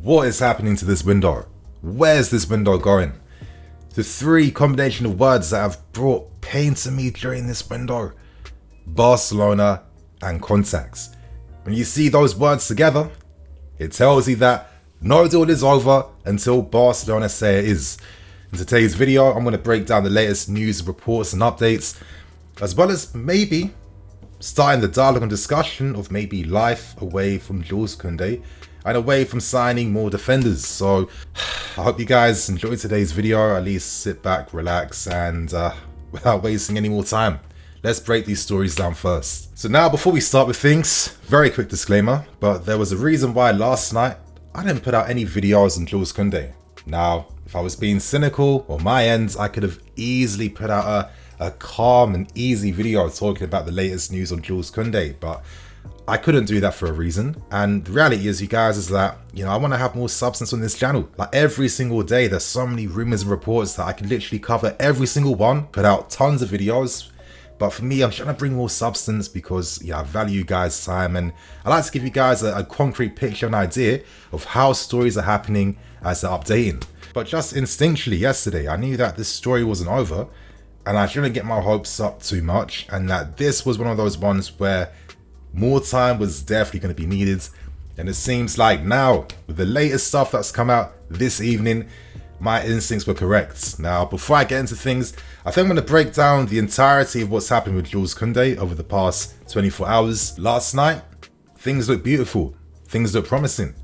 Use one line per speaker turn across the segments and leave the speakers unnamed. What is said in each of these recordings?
What is happening to this window? Where's this window going? The three combination of words that have brought pain to me during this window: Barcelona and contacts. When you see those words together, it tells you that no deal is over until Barcelona say it is. In today's video, I'm going to break down the latest news, reports and updates, as well as maybe starting the dialogue and discussion of maybe life away from Jules Kounde and away from signing more defenders. So I hope you guys enjoyed today's video. At least sit back, relax, and without wasting any more time, let's break these stories down first. So now, before we start with things, very quick disclaimer, but there was a reason why last night I didn't put out any videos on Jules Kounde. Now, if I was being cynical on my end, I could have easily put out a calm and easy video talking about the latest news on Jules Kounde, but I couldn't do that for a reason. And the reality is, you guys, is that, I want to have more substance on this channel. Like every single day, there's so many rumors and reports that I can literally cover every single one, put out tons of videos. But for me, I'm trying to bring more substance because, I value you guys' time, and I like to give you guys a concrete picture and idea of how stories are happening as they're updating. But just instinctually yesterday, I knew that this story wasn't over, and I shouldn't get my hopes up too much, and that this was one of those ones where more time was definitely going to be needed. And it seems like now, with the latest stuff that's come out this evening, my instincts were correct. Now, before I get into things, I think I'm going to break down the entirety of what's happened with Jules Kounde over the past 24 hours. Last night, things looked beautiful. Things looked promising.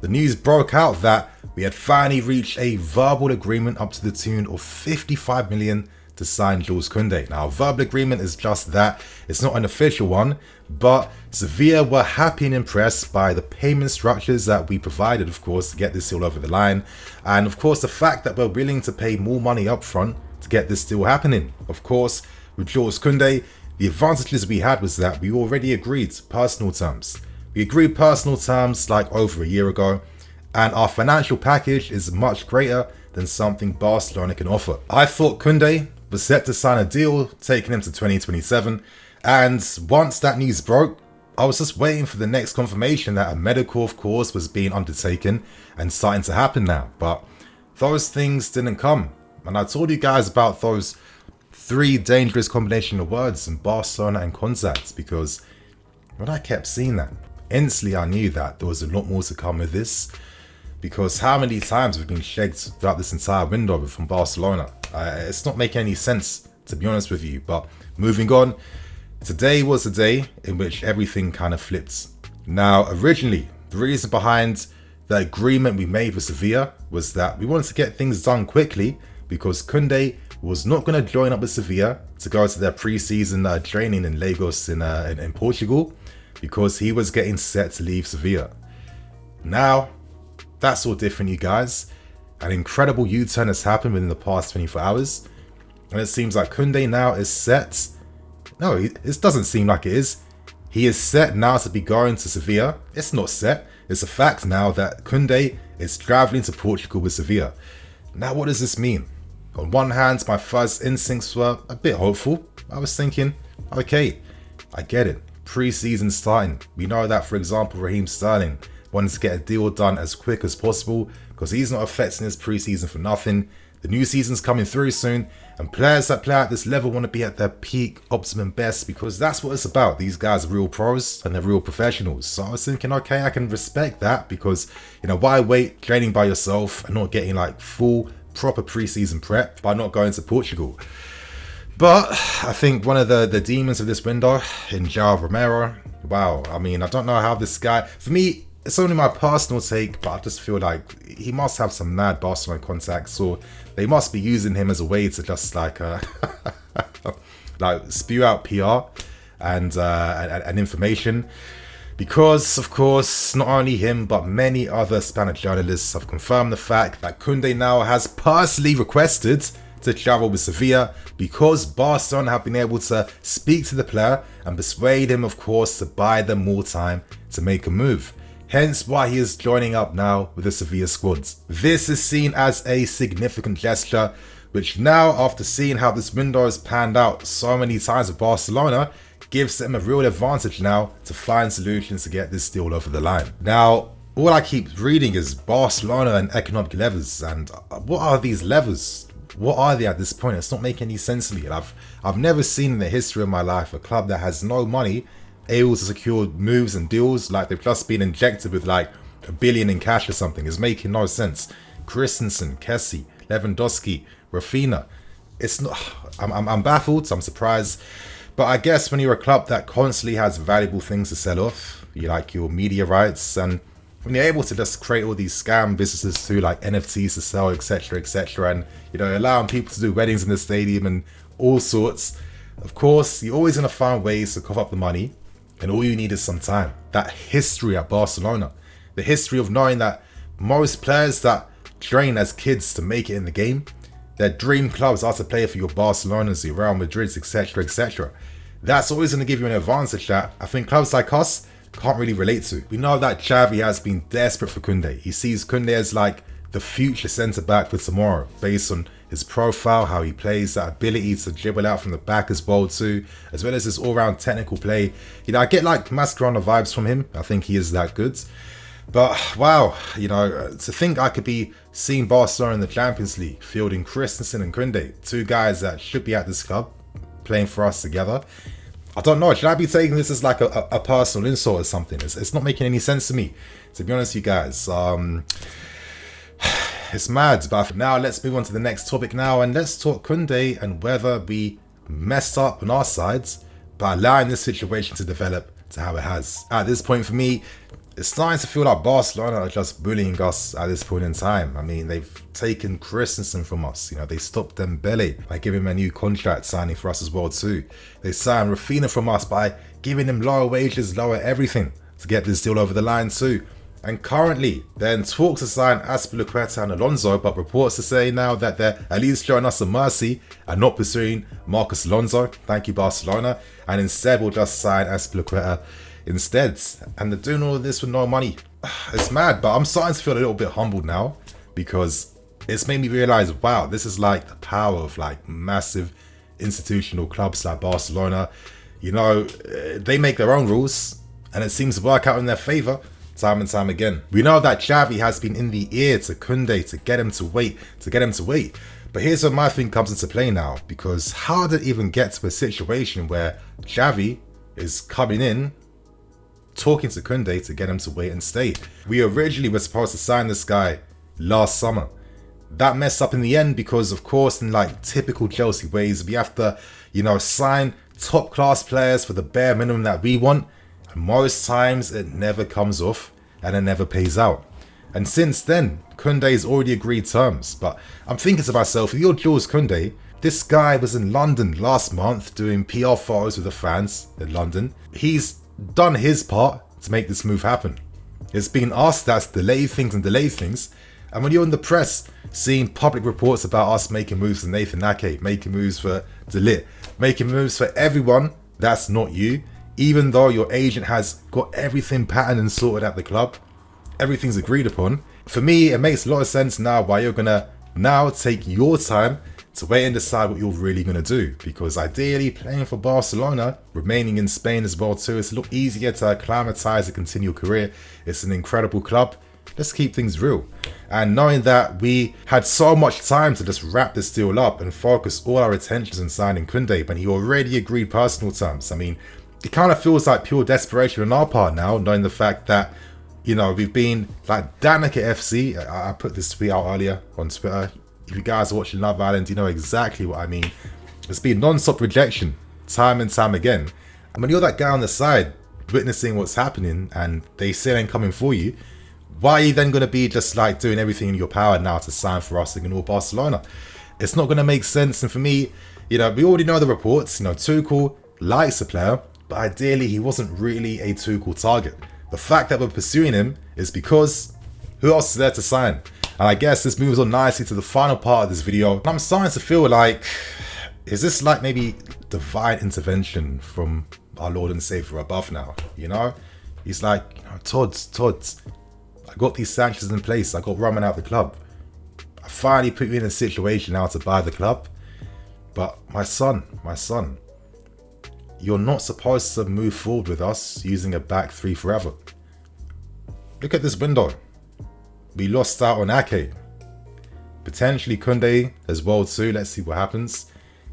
The news broke out that we had finally reached a verbal agreement up to the tune of 55 million to sign Jules Kounde. Now, a verbal agreement is just that. It's not an official one, but Sevilla were happy and impressed by the payment structures that we provided, of course, to get this deal over the line. And of course, the fact that we're willing to pay more money up front to get this deal happening. Of course, with Jules Kounde, the advantages we had was that we already agreed personal terms. We agreed personal terms like over a year ago, and our financial package is much greater than something Barcelona can offer. I thought Kounde was set to sign a deal taking him to 2027, and once that news broke, I was just waiting for the next confirmation that a medical, of course, was being undertaken and starting to happen now. But those things didn't come, and I told you guys about those three dangerous combination of words in Barcelona and contacts, because when I kept seeing that, instantly I knew that there was a lot more to come with this. Because how many times we've been shagged throughout this entire window from Barcelona? It's not making any sense, to be honest with you. But moving on, today was the day in which everything kind of flipped. Now, originally, the reason behind the agreement we made with Sevilla was that we wanted to get things done quickly, because Kounde was not going to join up with Sevilla to go to their pre-season training in Lagos in Portugal, because he was getting set to leave Sevilla. Now, that's all different, you guys. An incredible U-turn has happened within the past 24 hours. And it seems like Kounde now is set. No, it doesn't seem like it is. He is set now to be going to Sevilla. It's not set. It's a fact now that Kounde is traveling to Portugal with Sevilla. Now, what does this mean? On one hand, my first instincts were a bit hopeful. I was thinking, okay, I get it. Pre-season starting. We know that, for example, Raheem Sterling wanted to get a deal done as quick as possible because he's not affecting his preseason for nothing. The new season's coming through soon, and players that play at this level want to be at their peak, optimum best, because that's what it's about. These guys are real pros and they're real professionals. So I was thinking, okay, I can respect that, because why wait training by yourself and not getting like full proper preseason prep by not going to Portugal? But I think one of the demons of this window in João Romero, wow, I mean, I don't know how this guy, for me, it's only my personal take, but I just feel like he must have some mad Barcelona contacts, or they must be using him as a way to just like spew out PR and information. Because, of course, not only him, but many other Spanish journalists have confirmed the fact that Kounde now has personally requested to travel with Sevilla, because Barcelona have been able to speak to the player and persuade him, of course, to buy them more time to make a move. Hence why he is joining up now with the Sevilla squad. This is seen as a significant gesture, which now, after seeing how this window has panned out so many times with Barcelona, gives them a real advantage now to find solutions to get this deal over the line. Now, all I keep reading is Barcelona and economic levers, and what are these levers? What are they at this point? It's not making any sense to me. And I've never seen in the history of my life a club that has no money able to secure moves and deals like they've just been injected with like $1 billion in cash or something. It's making no sense. Christensen, Kessie, Lewandowski, RAPHINHA. It's not. I'm baffled. I'm surprised. But I guess when you're a club that constantly has valuable things to sell off, you like your media rights, and when you're able to just create all these scam businesses through like NFTs to sell, etc., and allowing people to do weddings in the stadium and all sorts, of course, you're always going to find ways to cough up the money, and all you need is some time. That history at Barcelona, the history of knowing that most players that train as kids to make it in the game, their dream clubs are to play for your Barcelonas, your Real Madrids, etc. That's always going to give you an advantage that I think clubs like us can't really relate to. We know that Xavi has been desperate for Kounde. He sees Kounde as like the future centre-back for tomorrow, based on his profile, how he plays, that ability to dribble out from the back as well too, as well as his all-round technical play. I get like Mascherano vibes from him. I think he is that good. But wow, to think I could be seeing Barcelona in the Champions League, fielding Christensen and Kounde, two guys that should be at this club, playing for us together. I don't know, should I be taking this as like a personal insult or something? It's not making any sense to me, to be honest, you guys. It's mad. But for now, let's move on to the next topic now, and let's talk Kounde and whether we messed up on our sides by allowing this situation to develop to how it has. At this point for me, it's starting to feel like Barcelona are just bullying us at this point in time. I mean, they've taken Christensen from us. They stopped Dembele by giving him a new contract signing for us as well too. They signed RAPHINHA from us by giving him lower wages, lower everything to get this deal over the line too. And currently, they're in talks to sign Azpilicueta and Alonso, but reports to say now that they're at least showing us some mercy and not pursuing Marcos Alonso. Thank you, Barcelona. And instead, we'll just sign Azpilicueta instead, and they're doing all of this with no money. It's mad, but I'm starting to feel a little bit humbled now, because it's made me realize, wow, this is like the power of like massive institutional clubs like Barcelona. They make their own rules, and it seems to work out in their favor time and time again. We know that Xavi has been in the ear to Kounde to get him to wait. But here's where my thing comes into play now, because how did it even get to a situation where Xavi is coming in talking to Kounde to get him to wait and stay? We originally were supposed to sign this guy last summer. That messed up in the end because, of course, in like typical Chelsea ways, we have to, sign top class players for the bare minimum that we want. And most times it never comes off and it never pays out. And since then, Kounde's already agreed terms. But I'm thinking to myself, if you're Jules Kounde, this guy was in London last month doing PR photos with the fans in London. He's done his part to make this move happen. It's been us that's delayed things. And when you're in the press seeing public reports about us making moves for Nathan Ake, making moves for De Ligt, making moves for everyone that's not you, even though your agent has got everything patterned and sorted at the club, everything's agreed upon, for me it makes a lot of sense now why you're gonna now take your time to wait and decide what you're really going to do. Because ideally, playing for Barcelona, remaining in Spain as well too, it's a lot easier to acclimatise and continue your career. It's an incredible club. Let's keep things real. And knowing that we had so much time to just wrap this deal up and focus all our attentions on signing Kounde, but he already agreed personal terms. I mean, it kind of feels like pure desperation on our part now, knowing the fact that, we've been like Danica FC. I put this tweet out earlier on Twitter. If you guys are watching Love Island, you know exactly what I mean. It's been non-stop rejection, time and time again. And when you're that guy on the side, witnessing what's happening, and they say they're coming for you, why are you then going to be just like doing everything in your power now to sign for us and all Barcelona? It's not going to make sense. And for me, we already know the reports. Tuchel likes the player, but ideally he wasn't really a Tuchel target. The fact that we're pursuing him is because who else is there to sign? And I guess this moves on nicely to the final part of this video. And I'm starting to feel like, is this like maybe divine intervention from our Lord and Savior above now? He's like, Todd, I got these sanctions in place. I got Roman out of the club. I finally put you in a situation now to buy the club. But my son, you're not supposed to move forward with us using a back three forever. look at this window. We lost out on Ake. Potentially Kounde as well too. Let's see what happens.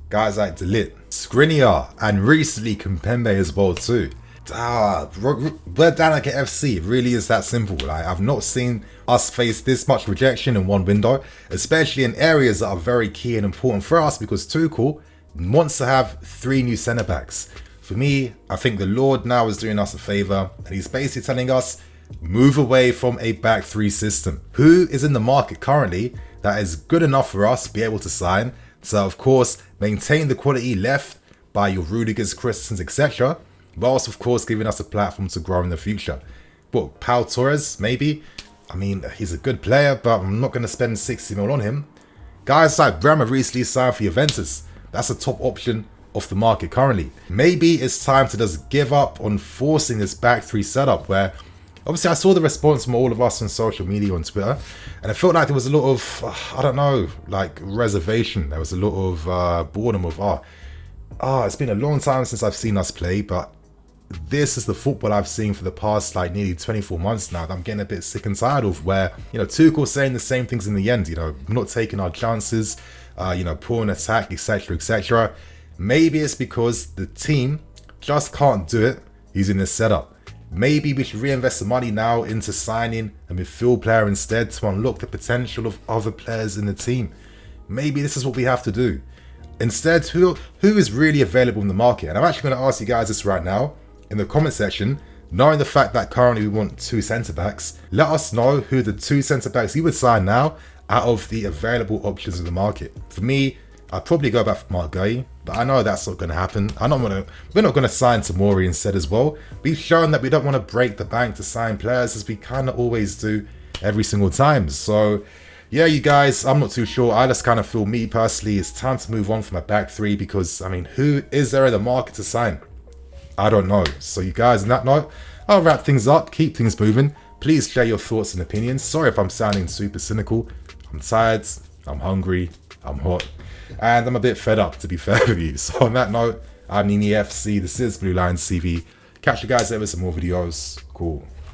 Guys like Delit, Skriniar, and recently Kimpembe as well too. We're down like an FC. It really is that simple. Like, I've not seen us face this much rejection in one window, especially in areas that are very key and important for us, because Tuchel wants to have 3 new centre backs. For me, I think the Lord now is doing us a favour, and he's basically telling us, move away from a back 3 system. Who is in the market currently that is good enough for us to be able to sign, to of course maintain the quality left by your Rudigers, Christensens, etc., whilst of course giving us a platform to grow in the future. But Pau Torres, maybe? I mean, he's a good player, but I'm not going to spend 60 mil on him. Guys like Bremer recently signed for Juventus. That's a top option off the market currently. Maybe it's time to just give up on forcing this back 3 setup, where obviously I saw the response from all of us on social media, on Twitter, and I felt like there was a lot of, I don't know, like reservation. There was a lot of boredom of, it's been a long time since I've seen us play, but this is the football I've seen for the past like nearly 24 months now that I'm getting a bit sick and tired of, where, you know, Tuchel saying the same things in the end, you know, not taking our chances, you know, poor in attack, etc, etc. Maybe it's because the team just can't do it using this setup. Maybe we should reinvest the money now into signing a midfield player instead to unlock the potential of other players in the team. Maybe this is what we have to do. Instead, who is really available in the market? And I'm actually going to ask you guys this right now in the comment section. Knowing the fact that currently we want 2 centre-backs, let us know who the 2 centre-backs you would sign now out of the available options in the market. For me, I'd probably go back for Mark Guy, but I know that's not going to happen. We're not going to sign Tomori instead as well. We've shown that we don't want to break the bank to sign players, as we kind of always do every single time. So yeah, you guys, I'm not too sure. I just kind of feel, me personally, it's time to move on from a back 3, because I mean, who is there in the market to sign? I don't know. So you guys, on that note, I'll wrap things up, keep things moving. Please share your thoughts and opinions. Sorry if I'm sounding super cynical. I'm tired, I'm hungry, I'm hot, and I'm a bit fed up, to be fair with you. So on that note, I'm Nini FC, this is BlueLionsTV. Catch you guys later with some more videos. Cool.